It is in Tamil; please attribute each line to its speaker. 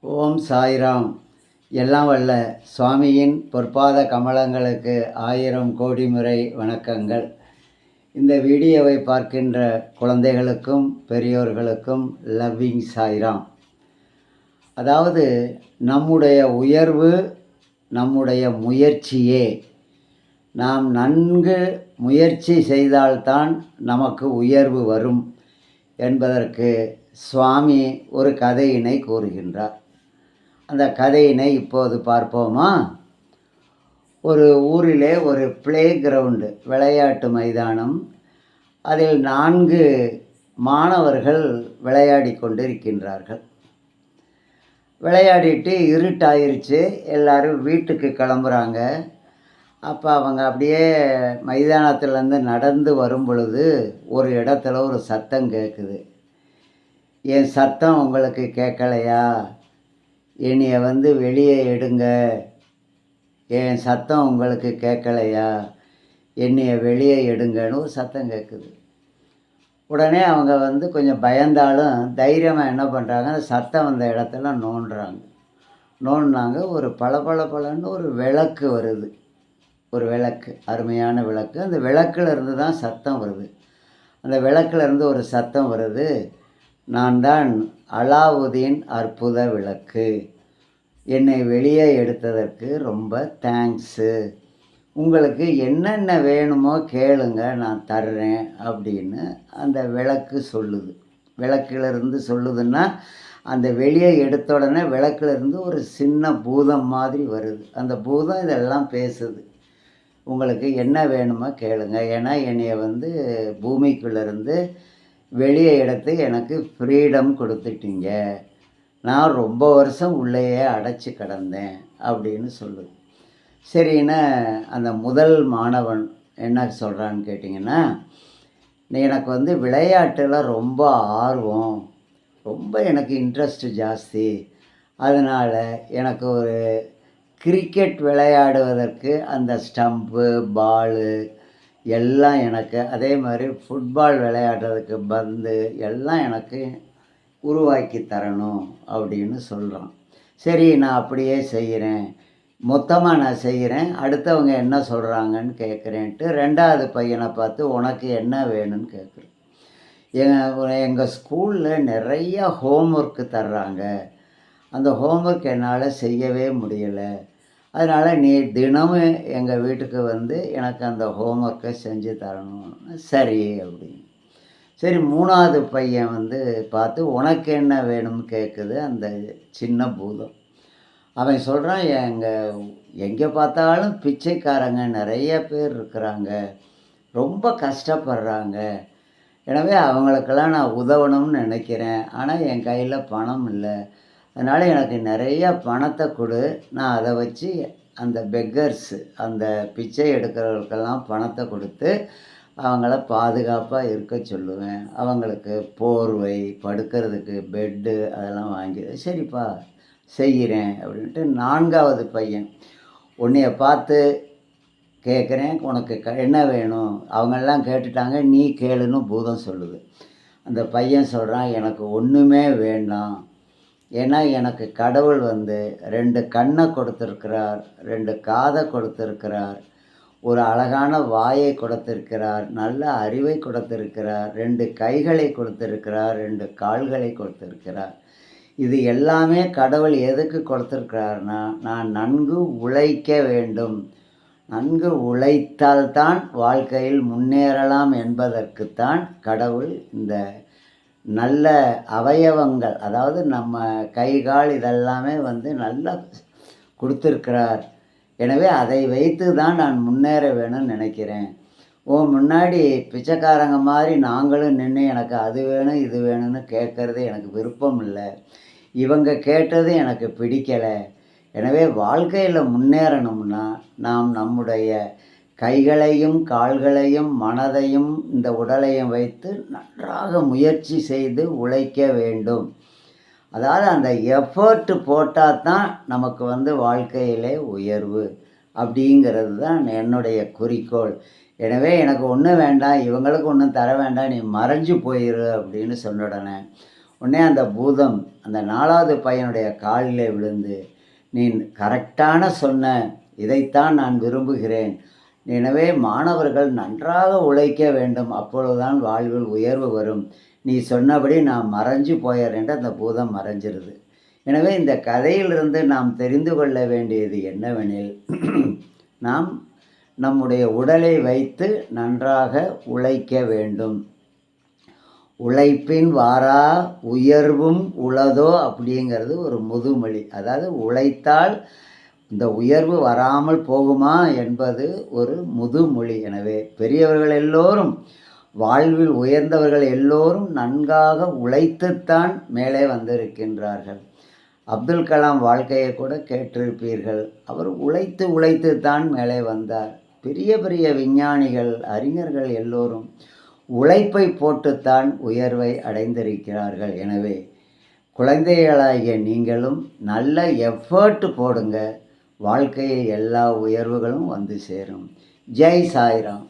Speaker 1: ஓம் சாய்ராம். எல்லாம் வல்ல சுவாமியின் பொற்பாத கமலங்களுக்கு 1000 கோடி முறை வணக்கங்கள். இந்த வீடியோவை பார்க்கின்ற குழந்தைகளுக்கும் பெரியோர்களுக்கும் லவ்விங் சாய்ராம். அதாவது நம்முடைய உயர்வு நம்முடைய முயற்சியே. நாம் நன்கு முயற்சி செய்தால்தான் நமக்கு உயர்வு வரும் என்பதற்கு சுவாமி ஒரு கதையினை கூறுகின்றார். அந்த கதையினை இப்போது பார்ப்போமா? ஒரு ஊரிலே ஒரு பிளே கிரவுண்டு, விளையாட்டு மைதானம். அதில் 4 மாணவர்கள் விளையாடி கொண்டிருக்கின்றார்கள். விளையாடிட்டு இருட்டாயிருச்சு, எல்லாரும் வீட்டுக்கு கிளம்புறாங்க. அப்போ அவங்க அப்படியே மைதானத்துலேருந்து நடந்து வரும் பொழுது ஒரு இடத்துல ஒரு சத்தம் கேட்குது. என் சத்தம் உங்களுக்கு கேட்கலையா? என்னைய வெளியே எடுங்க. என் சத்தம் உங்களுக்கு கேட்கலையா? என்னைய வெளியே எடுங்கன்னு ஒரு சத்தம் கேட்குது. உடனே அவங்க கொஞ்சம் பயந்தாலும் தைரியமாக என்ன பண்ணுறாங்க, அந்த சத்தம் வந்த இடத்துல நோண்டினாங்க. ஒரு பளபளன்னு ஒரு விளக்கு வருது. ஒரு விளக்கு, அருமையான விளக்கு. அந்த விளக்குல இருந்து தான் சத்தம் வருது. அந்த விளக்குல இருந்து ஒரு சத்தம் வருது. நான் தான் அலாவுதீன் அற்புத விளக்கு. என்னை வெளியே எடுத்ததற்கு ரொம்ப தேங்க்ஸு. உங்களுக்கு என்னென்ன வேணுமோ கேளுங்க, நான் தர்றேன் அப்படின்னு அந்த விளக்கு சொல்லுது. விளக்கிலிருந்து சொல்லுதுன்னா, அந்த வெளியே எடுத்த உடனே விளக்கிலிருந்து ஒரு சின்ன பூதம் மாதிரி வருது. அந்த பூதம் இதெல்லாம் பேசுது. உங்களுக்கு என்ன வேணுமோ கேளுங்க, ஏன்னா என்னைய பூமிக்குள்ளேருந்து வெளியே எடுத்து எனக்கு ஃப்ரீடம் கொடுத்துட்டீங்க. நான் ரொம்ப வருஷம் உள்ளேயே அடைச்சி கிடந்தேன் அப்படின்னு சொல்லுது. சரின்னு அந்த முதல் மாணவன் என்ன சொல்கிறான்னு கேட்டிங்கன்னா, எனக்கு விளையாட்டில் ரொம்ப ஆர்வம், ரொம்ப எனக்கு இன்ட்ரெஸ்ட்டு ஜாஸ்தி. அதனால் எனக்கு ஒரு கிரிக்கெட் விளையாடுவதற்கு அந்த ஸ்டம்ப்பு, பாலு எல்லாம் எனக்கு, அதே மாதிரி ஃபுட்பால் விளையாடுறதுக்கு பந்து எல்லாம் எனக்கு உருவாக்கி தரணும் அப்படின்னு சொல்கிறான். சரி, நான் அப்படியே செய்கிறேன், மொத்தமாக நான் செய்கிறேன், அடுத்தவங்க என்ன சொல்கிறாங்கன்னு கேட்குறேன்ட்டு 2வது பையனை பார்த்து உனக்கு என்ன வேணும்னு கேட்குறேன். எங்கள் ஸ்கூலில் நிறைய ஹோம்ஒர்க்கு தர்றாங்க. அந்த ஹோம்ஒர்க் என்னால் செய்யவே முடியலை. அதனால் நீ தினமும் எங்கள் வீட்டுக்கு எனக்கு அந்த ஹோம்ஒர்க்கை செஞ்சு தரணும். சரி அப்படின்னு. சரி, 3வது பையன் பார்த்து உனக்கு என்ன வேணும்னு கேட்குது அந்த சின்ன பூதம். அவன் சொல்கிறான், எங்கே பார்த்தாலும் பிச்சைக்காரங்க நிறைய பேர் இருக்கிறாங்க, ரொம்ப கஷ்டப்படுறாங்க. எனவே அவங்களுக்கெல்லாம் நான் உதவணும்னு நினைக்கிறேன். ஆனால் என் கையில் பணம் இல்லை. அதனால் எனக்கு நிறைய பணத்தை கொடு, நான் அதை வச்சு அந்த பெக்கர்ஸு, அந்த பிச்சை எடுக்கிறவர்களுக்கெல்லாம் பணத்தை கொடுத்து அவங்கள பாதுகாப்பாக இருக்க சொல்லுவேன். அவங்களுக்கு போர்வை, படுக்கிறதுக்கு பெட்டு அதெல்லாம் வாங்கி. சரிப்பா செய்கிறேன் அப்படின்ட்டு 4வது பையன், உன்னைய பார்த்து கேட்குறேன், உனக்கு என்ன வேணும்? அவங்கெல்லாம் கேட்டுட்டாங்க, நீ கேளுன்னு பூதம் சொல்லுது. அந்த பையன் சொல்கிறான், எனக்கு ஒன்றுமே வேண்டாம். ஏன்னா எனக்கு கடவுள் 2 கண்ணை கொடுத்துருக்கிறார், 2 காதை கொடுத்துருக்கிறார், ஒரு அழகான வாயை கொடுத்திருக்கிறார், நல்ல அறிவை கொடுத்திருக்கிறார், 2 கைகளை கொடுத்திருக்கிறார், 2 கால்களை கொடுத்திருக்கிறார். இது எல்லாமே கடவுள் எதுக்கு கொடுத்திருக்கிறார்னா, நான் நன்கு உழைக்க வேண்டும், நன்கு உழைத்தால்தான் வாழ்க்கையில் முன்னேறலாம் என்பதற்குத்தான் கடவுள் இந்த நல்ல அவயவங்கள், அதாவது நம்ம கை கால் இதெல்லாமே நல்லா கொடுத்துருக்கிறார். எனவே அதை வைத்து தான் நான் முன்னேற வேணும்னு நினைக்கிறேன். முன்னாடி பிச்சைக்காரங்க மாதிரி நாங்களும் நின்று எனக்கு அது வேணும் இது வேணும்னு கேட்குறது எனக்கு விருப்பம் இல்லை. இவங்க கேட்டது எனக்கு பிடிக்கலை. எனவே வாழ்க்கையில் முன்னேறணும்னா நாம் நம்முடைய கைகளையும் கால்களையும் மனதையும் இந்த உடலையும் வைத்து நன்றாக முயற்சி செய்து உழைக்க வேண்டும். அதாவது அந்த எஃபர்ட்டு போட்டால் தான் நமக்கு வாழ்க்கையிலே உயர்வு அப்படிங்கிறது தான் என்னுடைய குறிக்கோள். எனவே எனக்கு ஒன்றும் வேண்டாம், இவங்களுக்கு ஒன்றும் தர வேண்டாம், நீ மறைஞ்சு போயிரு அப்படின்னு சொன்ன உடனே அந்த பூதம் அந்த 4வது பையனுடைய காலிலே விழுந்து, நீ கரெக்டான சொன்ன, இதைத்தான் நான் விரும்புகிறேன். எனவே மாணவர்கள் நன்றாக உழைக்க வேண்டும், அப்பொழுதுதான் வாழ்வில் உயர்வு வரும். நீ சொன்னபடி நான் மறைஞ்சு போயிறேன்ட்டு அந்த பூதம் மறைஞ்சிருது. எனவே இந்த கதையிலிருந்து நாம் தெரிந்து கொள்ள வேண்டியது என்னவெனில், நாம் நம்முடைய உடலை வைத்து நன்றாக உழைக்க வேண்டும். உழைப்பின் வாரா உயர்வும் உளதோ அப்படிங்கிறது ஒரு முதுமொழி. அதாவது உழைத்தால் இந்த உயர்வு வராமல் போகுமா என்பது ஒரு முதுமொழி. எனவே பெரியவர்கள் எல்லோரும், வாழ்வில் உயர்ந்தவர்கள் எல்லோரும் நன்காக உழைத்துத்தான் மேலே வந்திருக்கின்றார்கள். அப்துல் கலாம் வாழ்க்கையை கூட கேட்டிருப்பீர்கள். அவர் உழைத்து உழைத்துத்தான் மேலே வந்தார். பெரிய பெரிய விஞ்ஞானிகள், அறிஞர்கள் எல்லோரும் உழைப்பை போட்டுத்தான் உயர்வை அடைந்திருக்கிறார்கள். எனவே குழந்தைகளாகிய நீங்களும் நல்ல எஃபர்ட் போடுங்க. வாழ்க்கையில் எல்லா உயர்வுகளும் வந்து சேரும். ஜெய் சாய்ராம்.